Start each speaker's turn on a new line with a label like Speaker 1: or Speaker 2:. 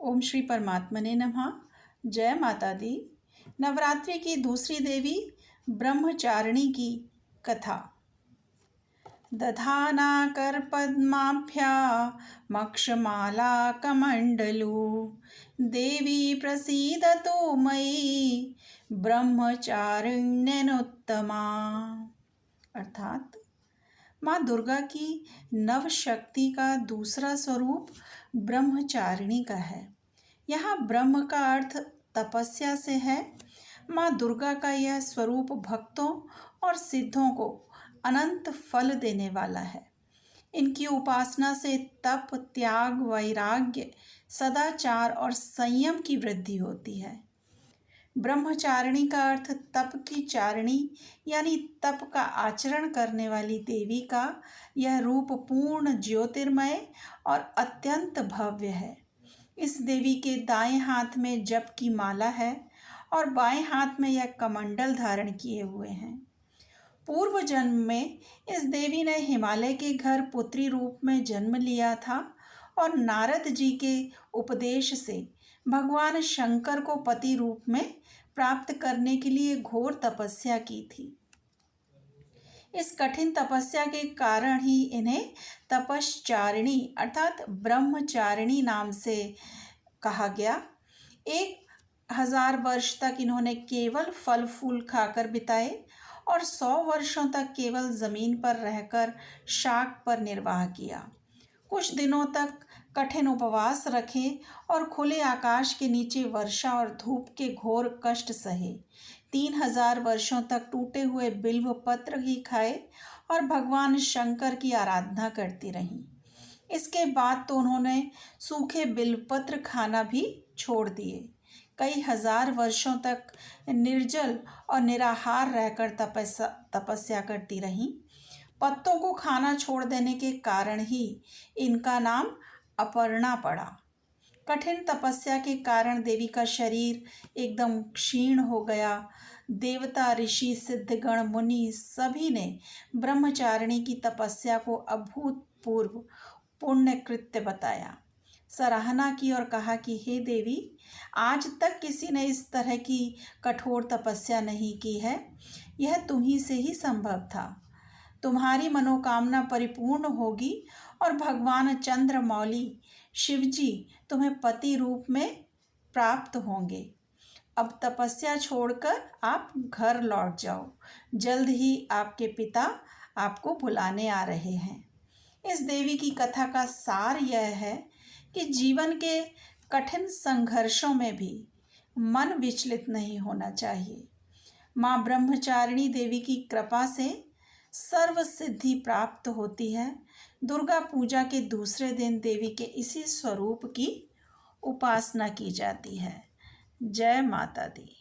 Speaker 1: ओम श्री परमात्मने नमः। जय माता दी। नवरात्रि की दूसरी देवी ब्रह्मचारिणी की कथा। दधाना कर पद्माभ्या मक्षमाला कमंडलू देवी प्रसीदतु मयि ब्रह्मचारिण्यनुत्तमा। अर्थात माँ दुर्गा की नव शक्ति का दूसरा स्वरूप ब्रह्मचारिणी का है। यहाँ ब्रह्म का अर्थ तपस्या से है। माँ दुर्गा का यह स्वरूप भक्तों और सिद्धों को अनंत फल देने वाला है। इनकी उपासना से तप, त्याग, वैराग्य, सदाचार और संयम की वृद्धि होती है। ब्रह्मचारिणी का अर्थ तप की चारिणी यानी तप का आचरण करने वाली देवी का यह रूप पूर्ण ज्योतिर्मय और अत्यंत भव्य है। इस देवी के दाएं हाथ में जप की माला है और बाएं हाथ में यह कमंडल धारण किए हुए हैं। पूर्व जन्म में इस देवी ने हिमालय के घर पुत्री रूप में जन्म लिया था और नारद जी के उपदेश से भगवान शंकर को पति रूप में प्राप्त करने के लिए घोर तपस्या की थी। इस कठिन तपस्या के कारण ही इन्हें तपश्चारिणी अर्थात ब्रह्मचारिणी नाम से कहा गया। 1000 वर्ष तक इन्होंने केवल फल फूल खाकर बिताए और 100 वर्षों तक केवल जमीन पर रहकर शाक पर निर्वाह किया। कुछ दिनों तक कठिन उपवास रखे और खुले आकाश के नीचे वर्षा और धूप के घोर कष्ट सहे। 3000 वर्षों तक टूटे हुए बिल्व पत्र ही खाए और भगवान शंकर की आराधना करती रहीं। इसके बाद तो उन्होंने सूखे बिल्वपत्र खाना भी छोड़ दिए। कई हजार वर्षों तक निर्जल और निराहार रहकर तपस्या करती रहीं। पत्तों को खाना छोड़ देने के कारण ही इनका नाम अपर्णा पड़ा। कठिन तपस्या के कारण देवी का शरीर एकदम क्षीण हो गया। देवता, ऋषि, सिद्धगण, मुनि सभी ने ब्रह्मचारिणी की तपस्या को अभूतपूर्व पुण्य कृत्य बताया, सराहना की और कहा कि हे देवी, आज तक किसी ने इस तरह की कठोर तपस्या नहीं की है। यह तुम्ही से ही संभव था। तुम्हारी मनोकामना परिपूर्ण होगी और भगवान चंद्रमौली शिवजी तुम्हें पति रूप में प्राप्त होंगे। अब तपस्या छोड़कर आप घर लौट जाओ। जल्द ही आपके पिता आपको बुलाने आ रहे हैं। इस देवी की कथा का सार यह है कि जीवन के कठिन संघर्षों में भी मन विचलित नहीं होना चाहिए। माँ ब्रह्मचारिणी देवी की कृपा से सर्व सिद्धि प्राप्त होती है। दुर्गा पूजा के दूसरे दिन देवी के इसी स्वरूप की उपासना की जाती है। जय माता दी।